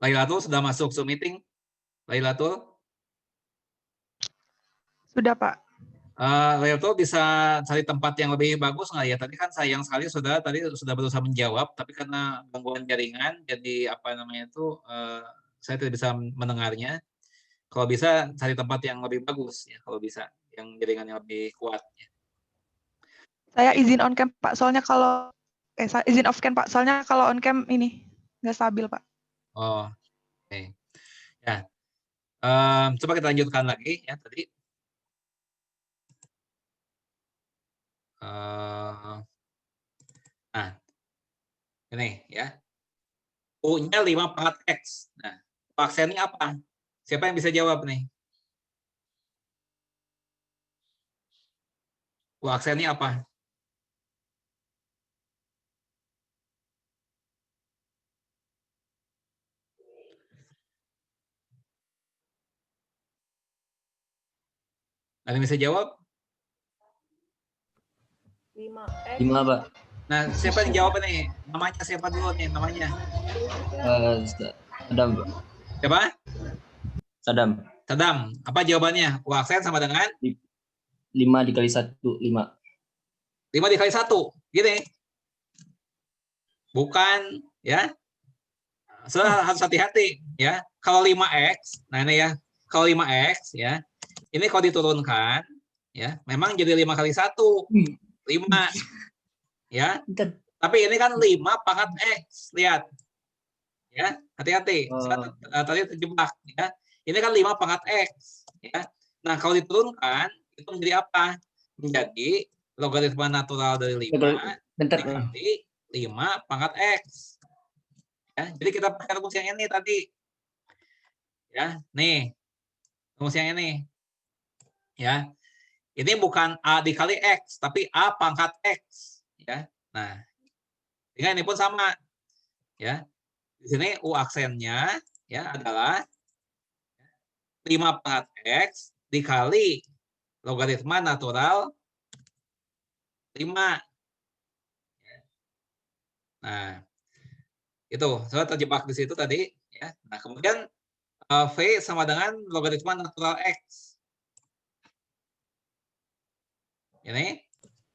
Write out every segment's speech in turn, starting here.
Lailatul sudah masuk Zoom meeting? Lailatul? Sudah, Pak. Lailatul bisa cari tempat yang lebih bagus nggak ya? Tadi kan sayang sekali tadi sudah berusaha menjawab, tapi karena gangguan jaringan, jadi apa namanya itu saya tidak bisa mendengarnya. Kalau bisa cari tempat yang lebih bagus ya, kalau bisa yang jaringannya lebih kuat. Ya. Saya izin on cam, Pak. Soalnya kalau izin off cam, Pak. Soalnya kalau on cam ini nggak stabil, Pak. Oh, oke. Ya, coba kita lanjutkan lagi ya tadi. Nah, ini ya. U-nya 5 pangkat X. Nah, aksennya apa? Siapa yang bisa jawab nih? U aksennya apa? Ada yang bisa jawab? 5X. 5, Pak. Nah, siapa yang jawab nih? Namanya siapa dulu nih namanya? Sadam, Pak. Siapa? Sadam. Sadam. Apa jawabannya? U aksen sama dengan 5 dikali 1, 5. 5 dikali 1. Gini. Bukan, ya. Sudah harus hati-hati, ya. Kalau 5X, nah ini ya. Kalau 5X, ya. Ini kalau diturunkan, ya, memang jadi 5 kali 1. 5. Ya. Tapi ini kan 5 pangkat X. Lihat. Ya, hati-hati. Tadi terjebak, ya. Ini kan 5 pangkat X, ya. Nah, kalau diturunkan itu menjadi apa? Menjadi logaritma natural dari 5 dikali 5 pangkat X. Ya, jadi kita pakai rumus yang ini tadi. Ya, nih. Rumus yang ini. Ya. Ini bukan A dikali X, tapi A pangkat X, ya. Nah, ini pun sama. Ya. Di sini U aksennya ya adalah 5 pangkat X dikali logaritma natural 5. Nah, itu saya terjebak di situ tadi. Ya. Nah, kemudian V sama dengan logaritma natural X. Ini.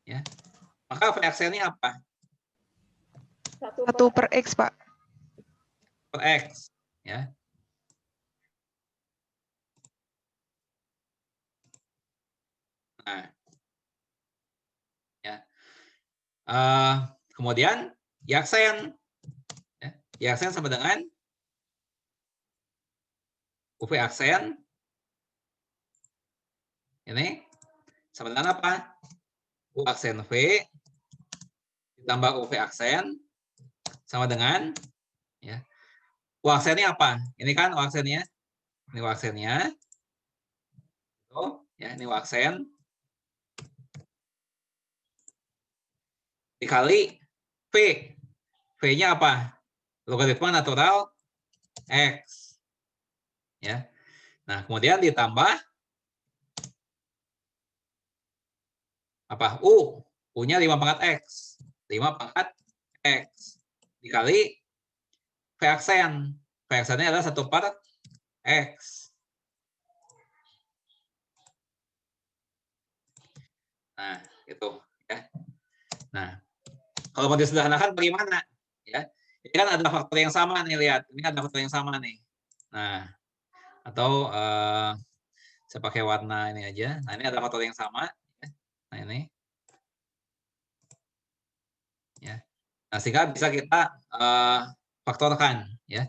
Ya. Maka V aksennya apa? 1 per X, Pak. Per X. Ya. Nah. Ya. Kemudian Y aksen. Ya. Y aksen sama dengan UV aksen. Ini sama dengan apa? U aksen V ditambah UV aksen sama dengan ya. U aksennya apa? Ini kan U aksennya. Ini U aksennya. Oh, ya, ini U aksen dikali V. V-nya apa? Logaritma natural X. Ya. Nah, kemudian ditambah apa? U. U-nya 5 pangkat X. 5 pangkat X dikali V aksen. V aksennya adalah 1 per X. Nah, itu ya. Nah, Kalau mau disederhanakan bagaimana? Ya, ini kan ada faktor yang sama nih, lihat. Ini ada faktor yang sama nih. Nah, atau saya pakai warna ini aja. Nah, ini ada faktor yang sama. Nah, ini. Ya. Nah, sehingga bisa kita faktorkan. Ya.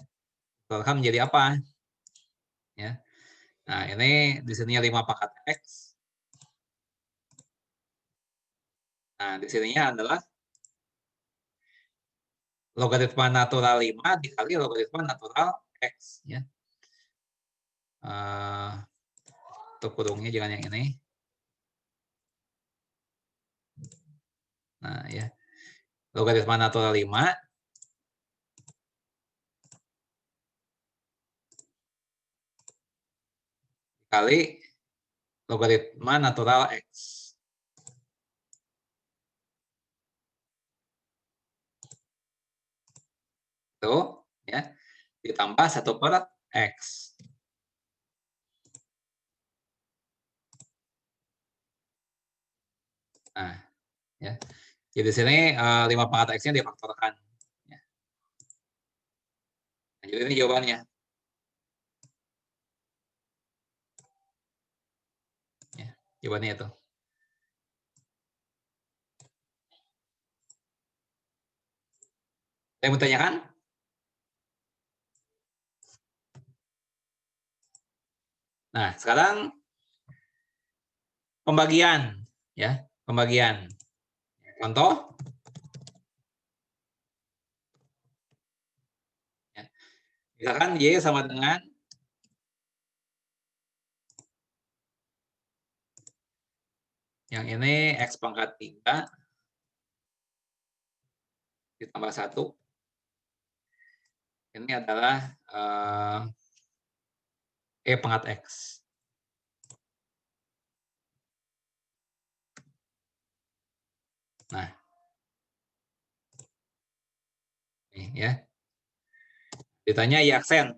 Faktorkan menjadi apa? Ya. Nah, ini di sininya 5 pangkat X. Nah, di sininya adalah logaritma natural 5 dikali logaritma natural X. Ya. Untuk kurungnya jangan yang ini. Nah, ya. Logaritma natural 5 kali logaritma natural X. Itu, ya. Ditambah 1/X. Nah, ya. Jadi di sini 5 pangkat X-nya difaktorkan. Ya. Nah, jadi ini jawabannya. Ya, jawabannya itu. Saya mau tanyakan? Nah, sekarang pembagian, ya, pembagian. Contoh, ya. Misalkan Y sama dengan yang ini X pangkat 3 ditambah 1. Ini adalah E pangkat X. Nah, ini ya. Ditanya Y aksen.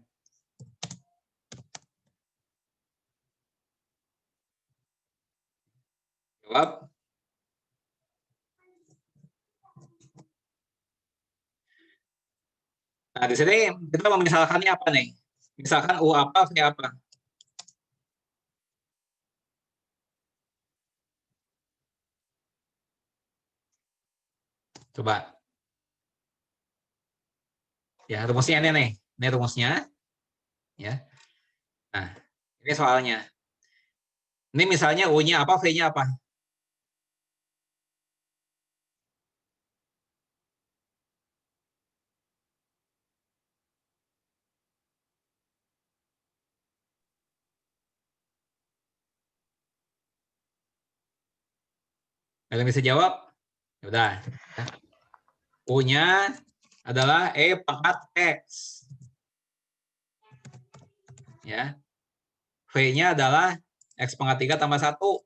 Jawab. Nah, di sini kita memisalkannya apa nih? Misalkan U apa, V apa? Coba. Ya, rumusnya ini nih. Ini rumusnya. Ya. Nah, ini soalnya. Ini misalnya U-nya apa, V-nya apa? Kalian bisa jawab? Ya udah. U-nya adalah E pangkat X. Ya. V-nya adalah X pangkat 3 tambah 1.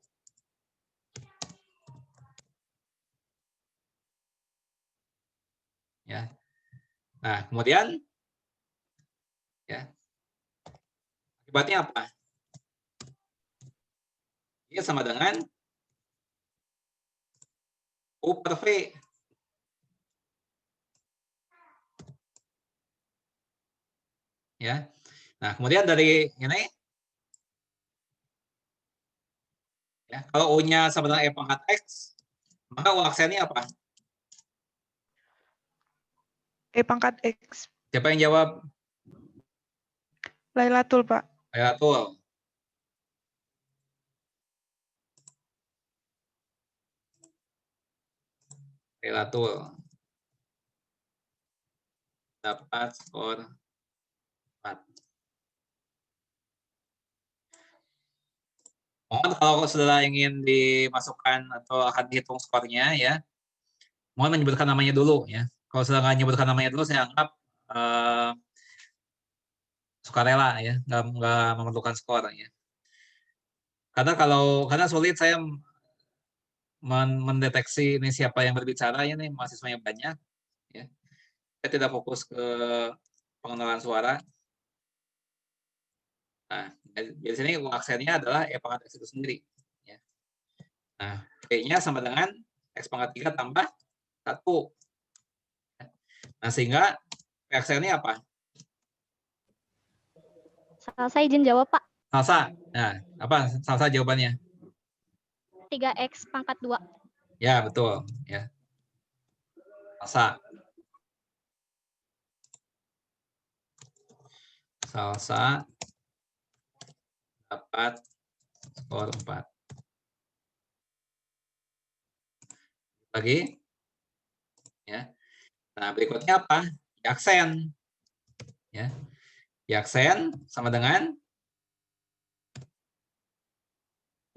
Ya. Nah, kemudian ya. Akibatnya apa? Ini sama dengan U per V. Ya. Nah, kemudian dari ini ya, kalau U-nya sama dengan E pangkat X, maka U aksennya apa? E pangkat X. Siapa yang jawab? Lailatul, Pak. Lailatul. Lailatul. Dapat skor 4. Mohon kalau saudara ingin dimasukkan atau akan dihitung skornya ya, mohon menyebutkan namanya dulu ya. Kalau saudara nggak menyebutkan namanya dulu, saya anggap sukarela ya, nggak memerlukan skor ya. Karena sulit saya mendeteksi ini siapa yang berbicara ya, nih mahasiswanya banyak ya. Saya tidak fokus ke pengenalan suara. Nah, di sini aksennya adalah E pangkat X itu sendiri. Ya. Nah, V-nya sama dengan X pangkat 3 tambah 1. Nah, sehingga PXL ini apa? Salsa izin jawab, Pak. Salsa. Nah, apa salsa jawabannya? 3X pangkat 2. Ya, betul. Ya. Salsa. Salsa dapat skor 4. Lagi. Ya. Nah, berikutnya apa? Aksen. Ya. Aksen sama dengan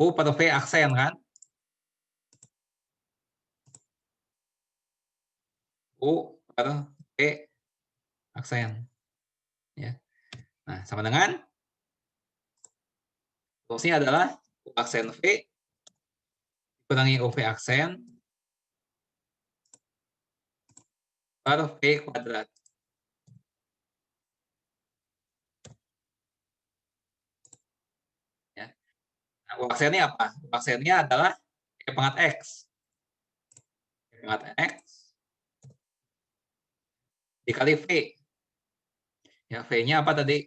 U per V aksen kan? U per V aksen. Ya. Nah, sama dengan rumusnya adalah U aksen V dikurangi UV aksen per V kuadrat. Ya. Nah, U aksennya apa? U aksennya adalah E pangkat X. E pangkat X dikali V. Ya, V-nya apa tadi?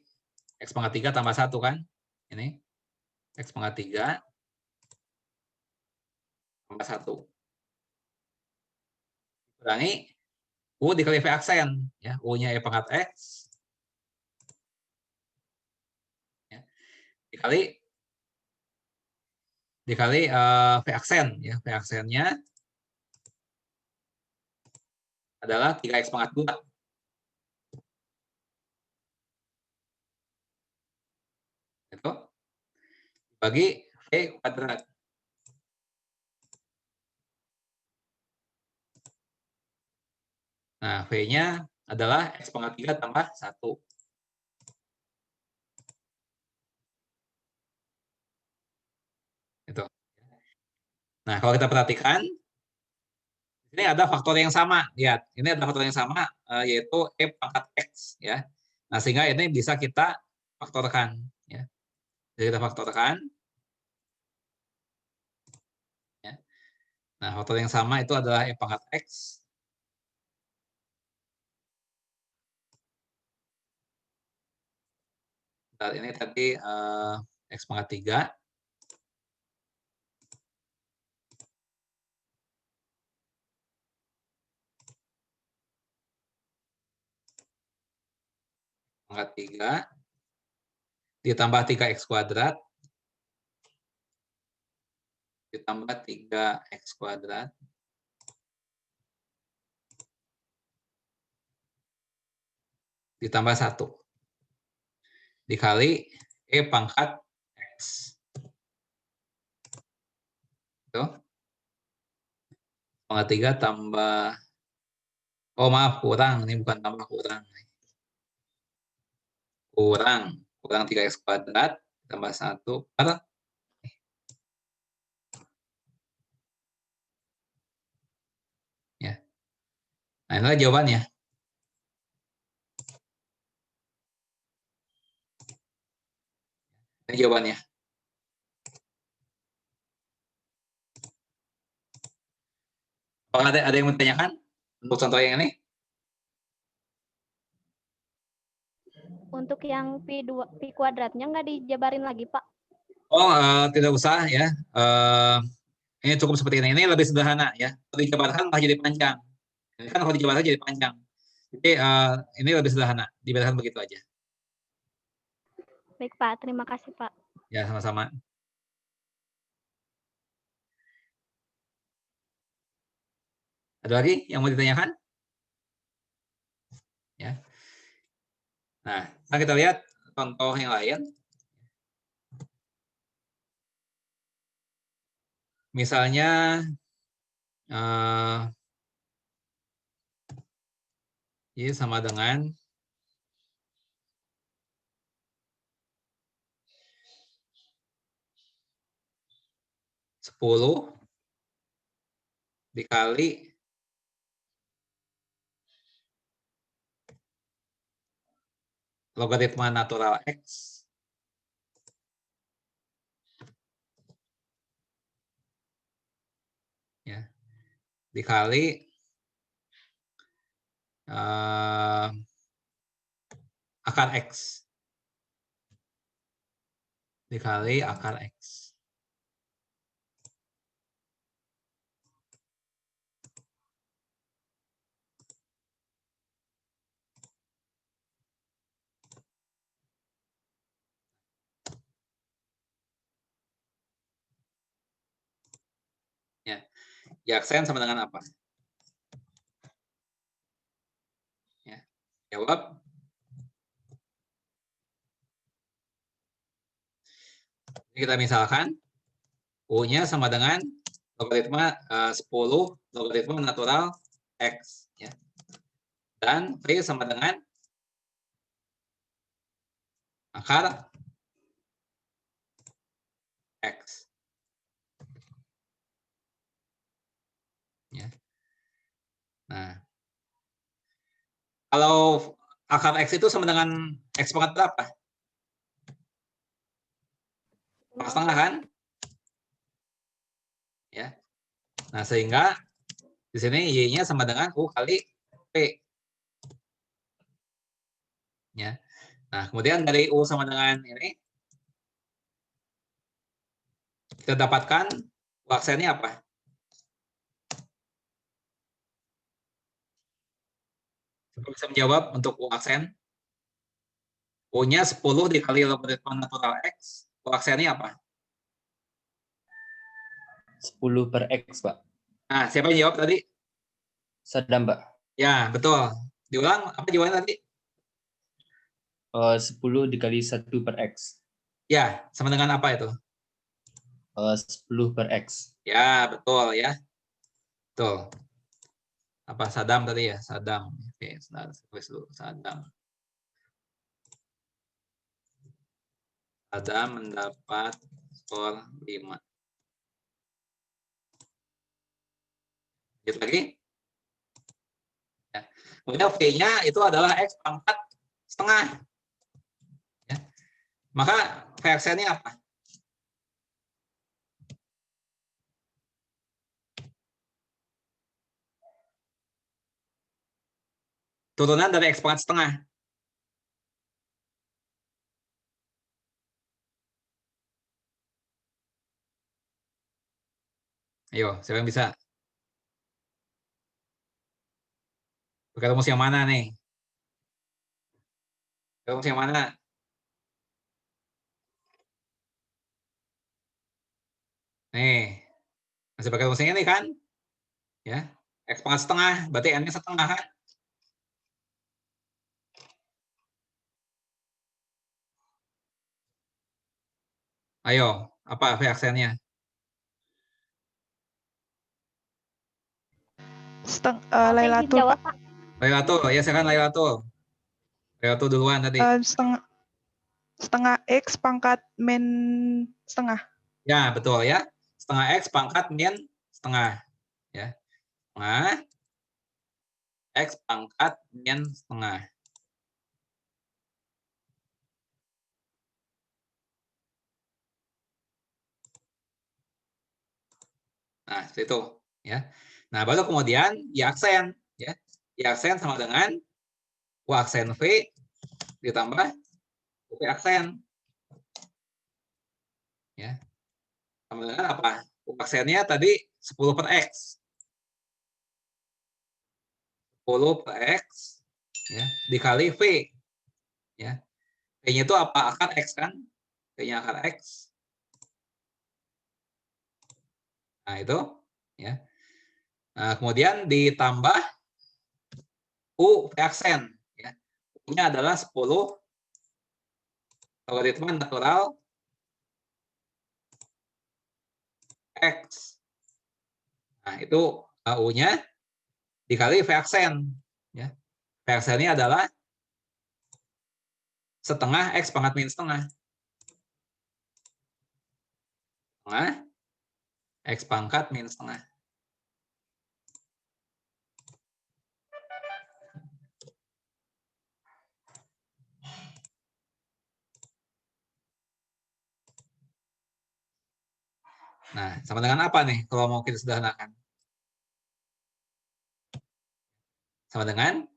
X pangkat 3 tambah 1 kan? Ini. X pangkat 3 tambah 1. Kurangi U dikali V aksen. Ya, U-nya E pangkat X. Ya, dikali V aksen. Ya, V aksennya adalah 3X pangkat 2. Itu bagi V kuadrat. Nah, V-nya adalah X pangkat 3 tambah 1. Itu. Nah, kalau kita perhatikan, ini ada faktor yang sama. Lihat, ini ada faktor yang sama, yaitu E pangkat X. Ya. Nah, sehingga ini bisa kita faktorkan. Ya. Jadi kita faktorkan. Ya. Nah, faktor yang sama itu adalah E pangkat X. Bentar, ini tadi X pangkat 3. Pangkat 3 ditambah 3X kuadrat ditambah 3X kuadrat ditambah 1 dikali E pangkat X. Itu. Pangkat 3 tambah, oh maaf, kurang. Ini bukan tambah, kurang. Kurang 3X kuadrat tambah 1 per. Ya. Nah, inilah jawabannya. Ini jawabannya. Apakah ada yang menanyakan untuk contoh yang ini? Untuk yang Pi kuadratnya nggak dijabarin lagi, Pak. Oh, tidak usah ya. Ini cukup seperti ini. Ini lebih sederhana ya. Kalau dijabarkan malah jadi panjang. Ini kan kalau dijabarkan jadi panjang. Jadi ini lebih sederhana. Dijabarkan begitu aja. Baik, Pak. Terima kasih, Pak. Ya, sama-sama. Ada lagi yang mau ditanyakan? Ya. Nah, kita lihat contoh yang lain. Misalnya ini sama dengan 10 dikali logaritma natural X ya, dikali akar X dikali akar X. Ya, Jaksen sama dengan apa? Ya, jawab. Kita misalkan U-nya sama dengan logaritma 10 logaritma natural X. Ya. Dan V sama dengan akar X. Ya. Nah, kalau akar X itu sama dengan X pangkat berapa? 4,5 kan? Ya. Nah, sehingga di sini Y-nya sama dengan U kali P. Ya. Nah, kemudian dari U sama dengan ini, kita dapatkan aksennya apa? Siapa bisa menjawab untuk U aksen? U-nya 10 dikali logaritma natural X. U aksennya apa? 10 per X, Pak. Nah, siapa yang jawab tadi? Sadam, Pak. Ya, betul. Diulang, apa jawabannya tadi? 10 dikali 1 per X. Ya, sama dengan apa itu? 10 per X. Ya, betul ya. Betul. Apa Sadam tadi ya? Sadam. Oke, sebentar, tulis dulu. Sadam. Sadam mendapat skor 5. Lanjut lagi. Ya. Kemudian V-nya itu adalah X pangkat setengah. Ya. Maka V-aksennya apa? Turunan dari X pangkat setengah. Ayo, siapa yang bisa? Pakai rumus yang mana nih? Rumus yang mana? Nih, masih pakai rumus yang ini kan? Ya, X pangkat setengah, berarti N-nya setengah kan? Ayo, apa V-aksennya? Apa yang Lailatul, dijawab, Pak. Pak? Lailatul, ya silakan Lailatul. Lailatul duluan tadi. Setengah X pangkat min setengah. Ya, betul ya. Setengah X pangkat min setengah. Ya. Setengah X pangkat min setengah. Nah, seperti itu. Ya. Nah, baru kemudian Y aksen. Ya. Y aksen sama dengan U aksen V ditambah U V aksen. Ya. Sama dengan apa? U aksennya tadi 10 per X. 10 per X ya, dikali V. Ya. V-nya itu apa? Akar X kan? V-nya akar X. Nah, itu. Ya. Nah, kemudian ditambah U V aksen. Ya. U-nya adalah 10 logaritma natural X. Nah, itu U-nya dikali V aksen. Ya. V aksennya adalah setengah X pangkat min setengah. Setengah X pangkat min setengah. Nah, sama dengan apa nih kalau mau kita sederhanakan? Sama dengan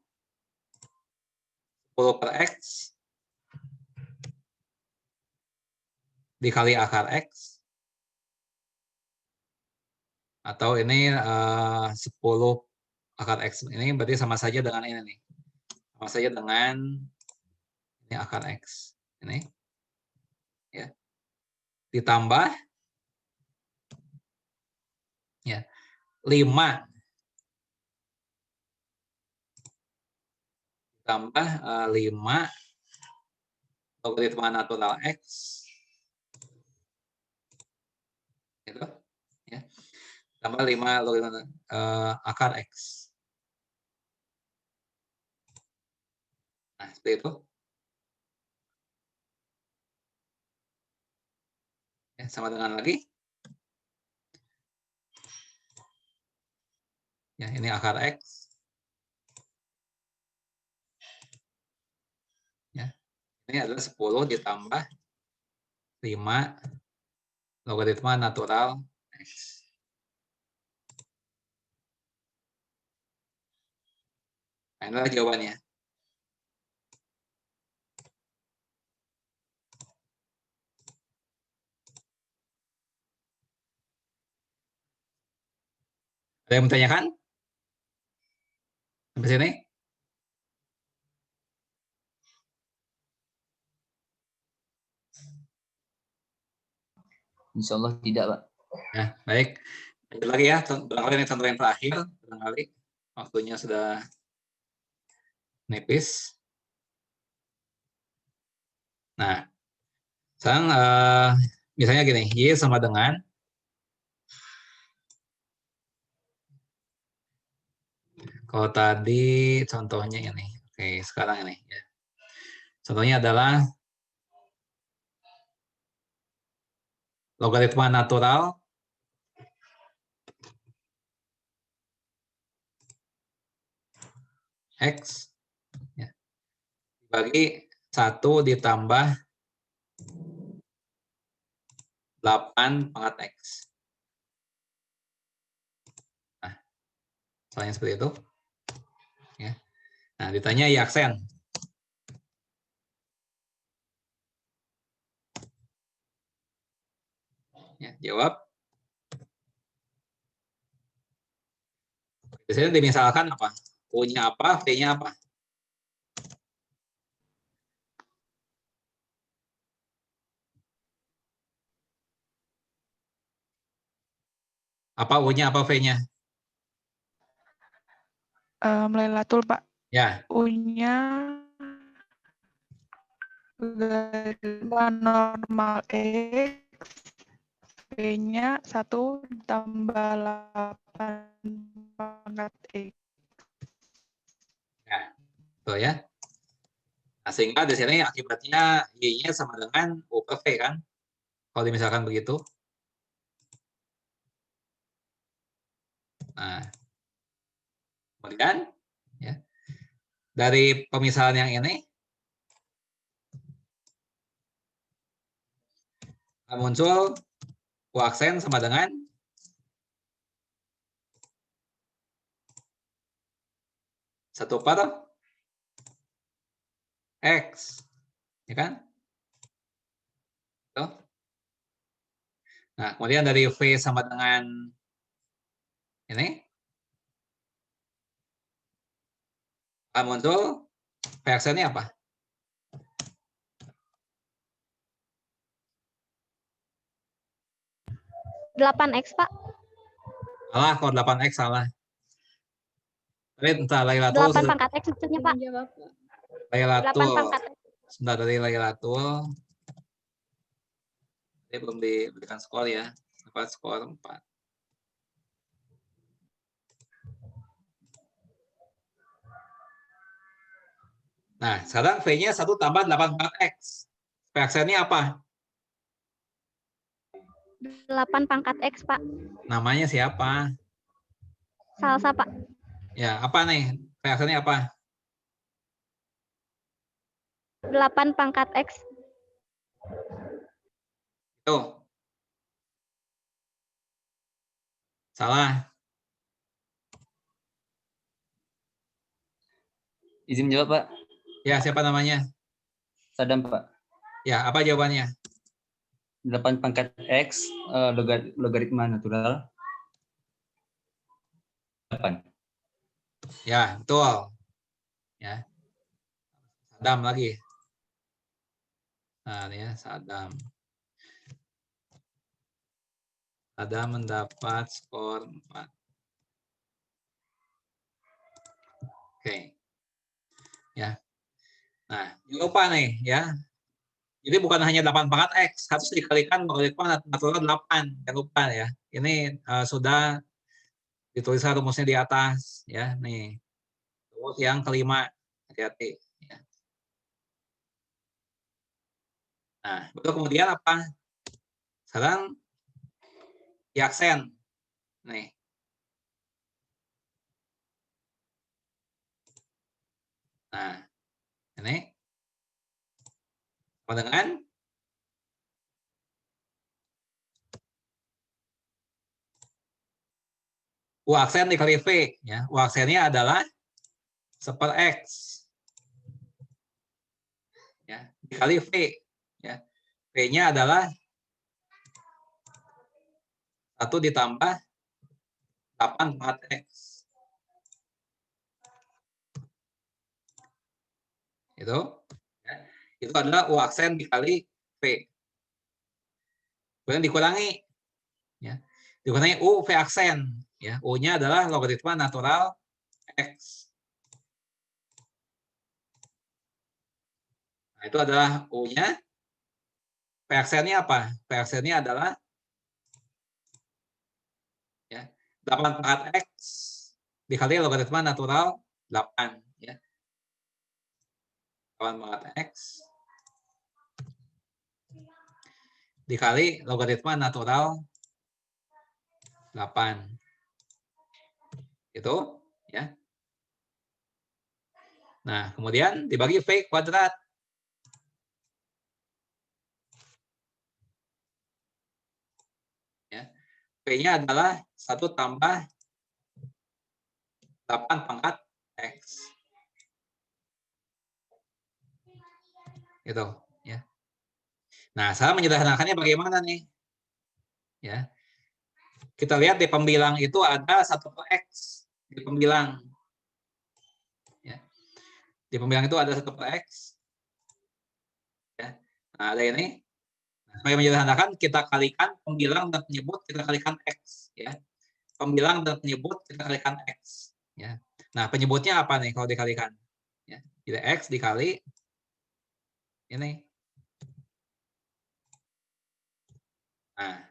10 per X dikali akar X. Atau ini 10 akar X. Ini berarti sama saja dengan ini nih. Sama saja dengan ini akar X. Ini. Ya. Ditambah ya 5 tambah 5 logaritma natural X gitu ya, tambah 5 logaritma akar X. Nah, seperti itu ya, sama dengan lagi ya, ini akar X ya, ini adalah 10 ditambah 5 logaritma natural X. Nah, inilah jawabannya. Ada yang bertanyakan? Sampai sini? Insya Allah tidak, Pak. Ya, baik. Lanjut lagi ya, barangkali ini contoh yang terakhir, barangkali waktunya sudah nipis. Nah, sekarang misalnya gini, Y sama dengan kalau tadi contohnya ini. Oke, sekarang ini ya. Contohnya adalah logaritma natural X ya, dibagi 1 ditambah 8 pangkat X. Nah, soalnya seperti itu. Ya. Nah, ditanya Y aksen. Ya, jawab. Di sini dimisalkan apa? U-nya apa, V-nya apa? Apa U-nya, apa V-nya? Laylatul, Pak. Ya, U-nya logaritma normal X, V-nya 1 tambah 8 pangkat X. ya, betul ya. Nah, sehingga di sini akibatnya Y-nya sama dengan U per V kan? Kalau misalkan begitu. Nah, kemudian ya, dari pemisahan yang ini muncul U aksen sama dengan 1 per X. Ya kan? Tuh. Nah, kemudian dari V sama dengan ini akan muncul V aksennya apa? 8X, Pak. Salah, kalau 8X salah. Tapi entah 8 pangkat X maksudnya, Pak. 8 pangkat X. Sebentar, dari Laylatul. Dia belum diberikan skor ya. Dapat skor 4. Nah, sekarang V-nya 1 tambah 8 pangkat X. V aksennya apa? 8 pangkat X, Pak. Namanya siapa? Salsa, Pak. Ya, apa nih? V aksennya apa? 8 pangkat X. Tuh. Salah. Izin jawab, Pak. Ya, siapa namanya? Sadam, Pak. Ya, apa jawabannya? 8 pangkat X logaritma natural 8. Ya, betul. Ya, Sadam lagi. Nah, ya, Sadam. Sadam mendapat skor 4. Oke. Ya. Nah, jangan lupa nih, ya. Jadi bukan hanya 8 pangkat X, harus dikalikan logaritma natural 8. Jangan lupa ya. Ini sudah dituliskan rumusnya di atas. Ya, nih. Rumus yang kelima. Hati-hati. Ya. Nah, baru kemudian apa? Sekarang diaksen. Nih. Nah, ini. Sama dengan U aksen dikali V. Ya. U aksennya adalah 1/X. Ya. Dikali V. Ya. V-nya adalah 1 ditambah 8 pangkat X. Itu. Ya. Itu adalah U aksen dikali V. Kemudian dikurangi. Ya. Dikurangi U V aksen. Ya. U-nya adalah logaritma natural X. Nah, itu adalah U-nya. V aksennya apa? V aksennya adalah ya, 8 pangkat X dikali logaritma natural 8. Ya. 8 pangkat X dikali logaritma natural 8. Itu. Ya. Nah, kemudian dibagi V kuadrat. Ya. V-nya adalah 1 tambah 8 pangkat X. Gitu. Ya. Nah, saya menyederhanakannya bagaimana nih? Ya. Kita lihat di pembilang itu ada 1/X. Di pembilang. Ya. Di pembilang itu ada 1/X. Ya. Nah, ada ini. Supaya menyederhanakan, kita kalikan pembilang dan penyebut, kita kalikan X. Ya. Pembilang dan penyebut, kita kalikan X. Ya. Nah, penyebutnya apa nih kalau dikalikan? Ya. Jadi X dikali ini. Nah,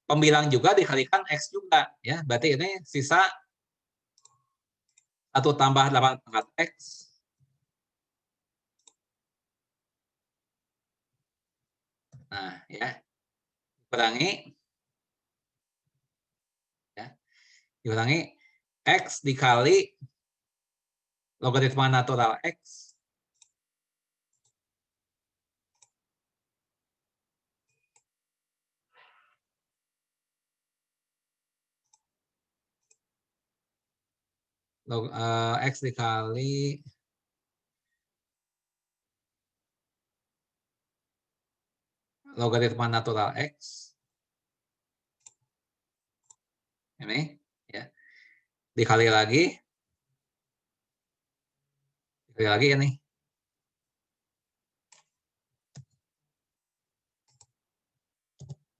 pembilang juga dikalikan X juga. Ya. Berarti ini sisa 1 tambah 8 pangkat X. Nah, ya. Kurangi. Ya. Dikurangi X dikali logaritma natural X. X dikali logaritma natural X. Ini. Ya. Dikali lagi. Dikali lagi ini.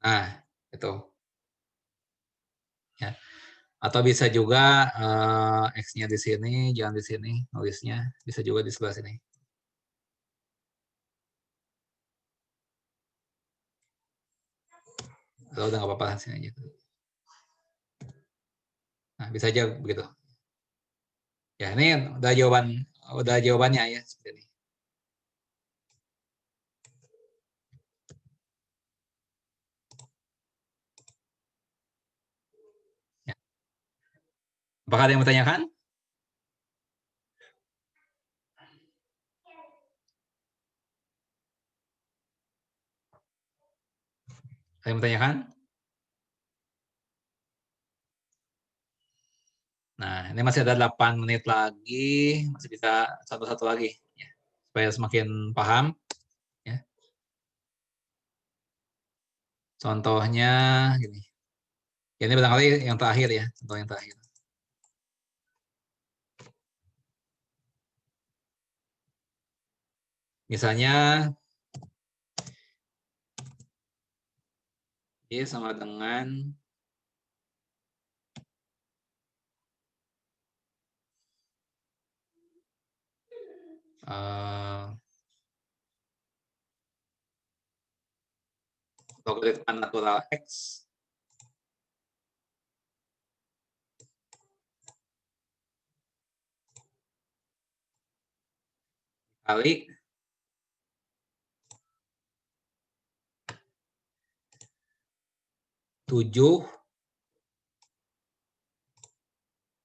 Nah, itu. Ya. Atau bisa juga X-nya di sini, jangan di sini, nulisnya. Bisa juga di sebelah sini. Kalau udah nggak apa-apa, sini aja. Nah, bisa aja begitu. Ya, ini udah jawabannya ya, seperti ini. Ya. Apakah ada yang bertanyakan? Ada yang bertanyakan? Nah, ini masih ada 8 menit lagi, masih bisa satu-satu lagi. Ya. supaya semakin paham. Ya. Contohnya gini. Ya, ini barangkali yang terakhir ya, contoh yang terakhir. Misalnya Y sama dengan logaritma natural X kali 7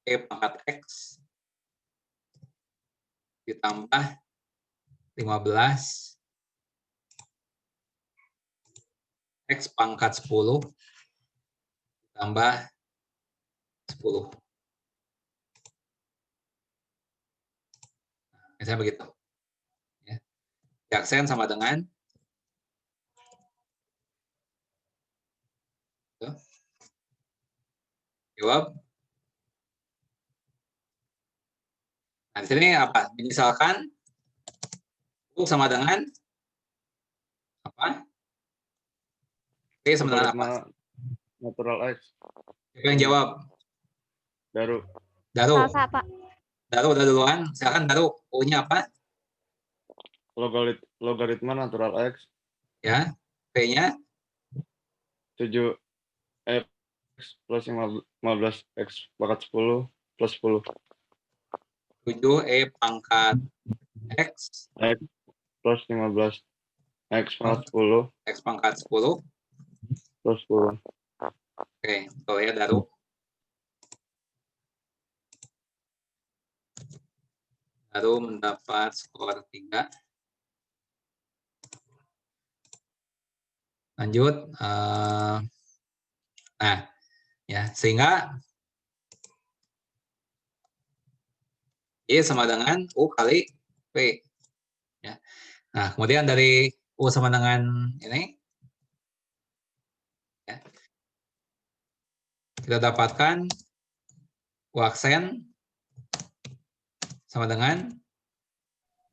E pangkat X ditambah 15 X pangkat 10 ditambah 10. Misalnya begitu. Ya. Jaksen sama dengan jawab. Nah, di sini apa? Misalkan U sama dengan apa? P sama dengan apa? Logaritma natural X. Siapa yang jawab? Daru. Daru. Salsa, Pak. Daru udah duluan. Silakan Daru. U-nya apa? Logaritma natural X. Ya. P-nya 7 X plus 15 X pangkat 10 plus 10. 7 E pangkat X X plus 15 X pangkat 10 X pangkat 10. plus 10. Oke, betul ya Daru. Daru mendapat skor 3. Lanjut. Nah, ya sehingga Y sama dengan U kali P. Ya. Nah, kemudian dari U sama dengan ini, ya, kita dapatkan U aksen sama dengan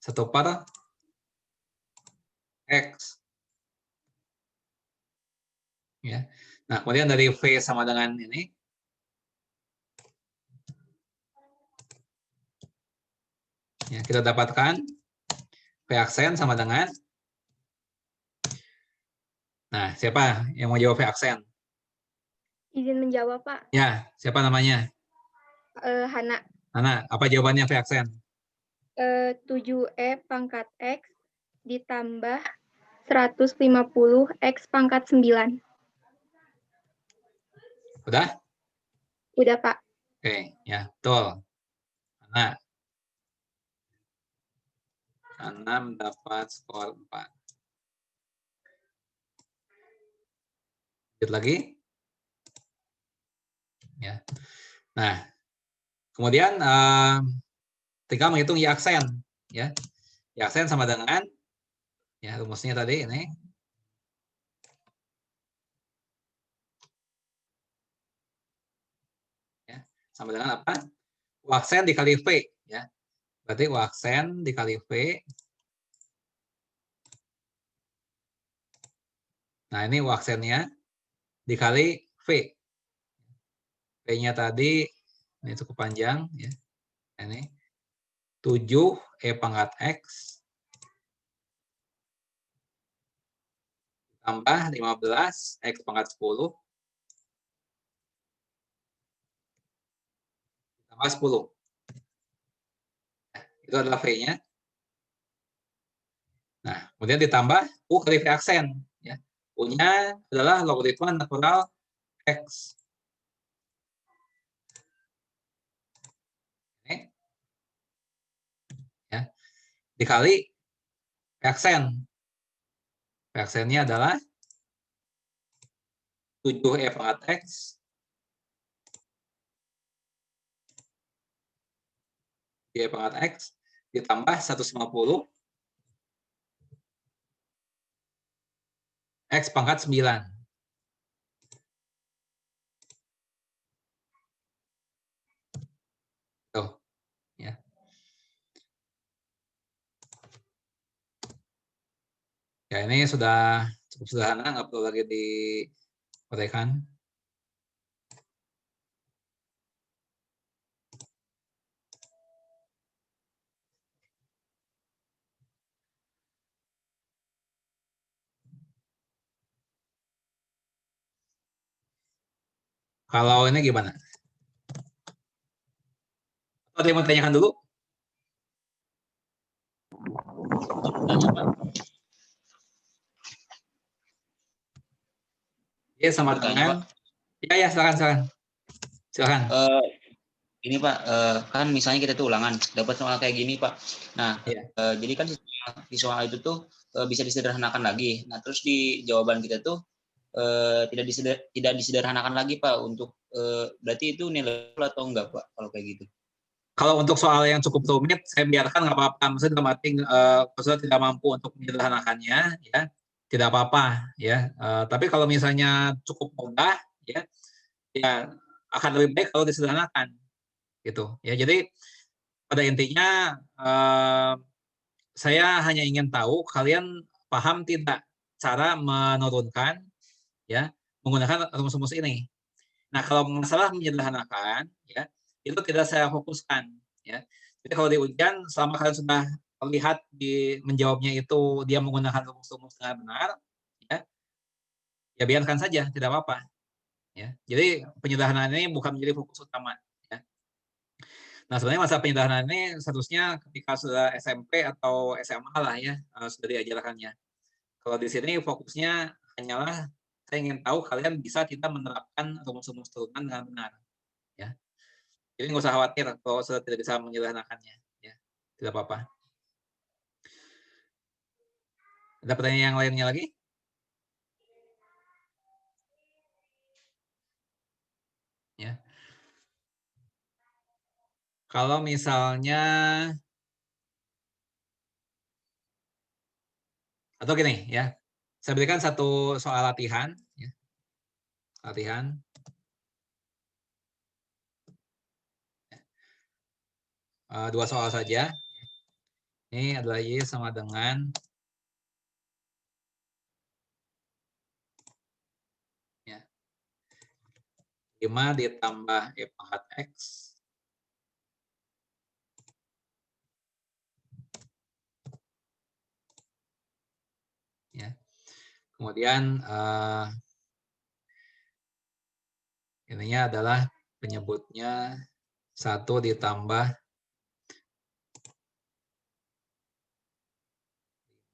1/X. Ya. Nah, kemudian dari V sama dengan ini, ya, kita dapatkan V aksen sama dengan, nah siapa yang mau jawab V aksen? Izin menjawab, Pak. Ya, siapa namanya? Hana. Hana, apa jawabannya V aksen? 7E pangkat X ditambah 150 X pangkat 9. Udah? Udah, Pak. Oke, ya, betul. Hana mendapat skor 4. Lanjut lagi. Ya. Nah, kemudian tinggal menghitung Y aksen. Ya. Y aksen sama dengan, ya rumusnya tadi ini. Ya, sama dengan apa? U aksen dikali V. Ya. Berarti U aksen dikali V. Nah, ini U aksennya dikali V. V-nya tadi, ini cukup panjang. Ya. Ini 7 E pangkat X tambah 15 X pangkat 10 tambah 10. Itu adalah V-nya. Nah, kemudian ditambah U kali V aksen. Ya. U-nya adalah logaritma natural X. Ini. Ya. Dikali V aksen. V aksennya adalah 7 E pangkat X E pangkat X ditambah 150 X pangkat 9. Tuh, ya. Ya, ini sudah cukup sederhana, nggak perlu lagi diuraikan. Kalau ini gimana? Atau ada yang mau tanyakan dulu? Ya, sama Bertanya, dengan. Ya, silakan. Silakan. Ini Pak, kan misalnya kita tuh ulangan dapat soal kayak gini Pak. Nah, Iya. jadi kan di soal itu tuh bisa disederhanakan lagi. Nah, terus di jawaban kita tuh tidak disederhanakan lagi Pak untuk berarti itu nilai atau enggak Pak kalau kayak gitu? Kalau untuk soal yang cukup rumit, saya biarkan nggak apa-apa. Maksudnya dalam arti kalau tidak mampu untuk menyederhanakannya, ya tidak apa-apa, ya. Tapi kalau misalnya cukup mudah, ya akan lebih baik kalau disederhanakan, gitu. Ya, jadi pada intinya saya hanya ingin tahu kalian paham tidak cara menurunkan, ya, menggunakan rumus-rumus ini. Nah, kalau masalah menyederhanakan, ya itu tidak saya fokuskan, ya. Jadi kalau di ujian, selama kalian sudah lihat menjawabnya itu dia menggunakan rumus-rumus dengan benar, ya biarkan saja, tidak apa-apa. Ya. Jadi penyederhanaan ini bukan menjadi fokus utama. Ya. Nah, sebenarnya masa penyederhanaan ini seharusnya ketika sudah SMP atau SMA lah ya, sudah diajarkannya. Kalau di sini fokusnya hanyalah saya ingin tahu kalian bisa tidak menerapkan rumus-rumus turunan dengan benar. Ya. Jadi nggak usah khawatir kalau sudah tidak bisa menyederhanakannya. Ya. Tidak apa-apa. Ada pertanyaan yang lainnya lagi? Ya. Kalau misalnya atau gini ya, saya berikan satu soal latihan. Ya. Latihan. Dua soal saja. Ini adalah Y sama dengan ya, 5 ditambah E pangkat X. Ya. Kemudian ininya adalah penyebutnya 1 ditambah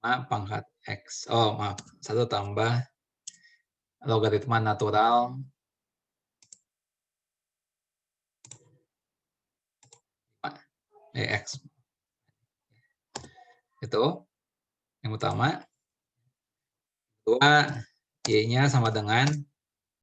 5 pangkat X. Oh, maaf. 1 tambah logaritma natural X. Itu yang utama. Kedua, Y-nya sama dengan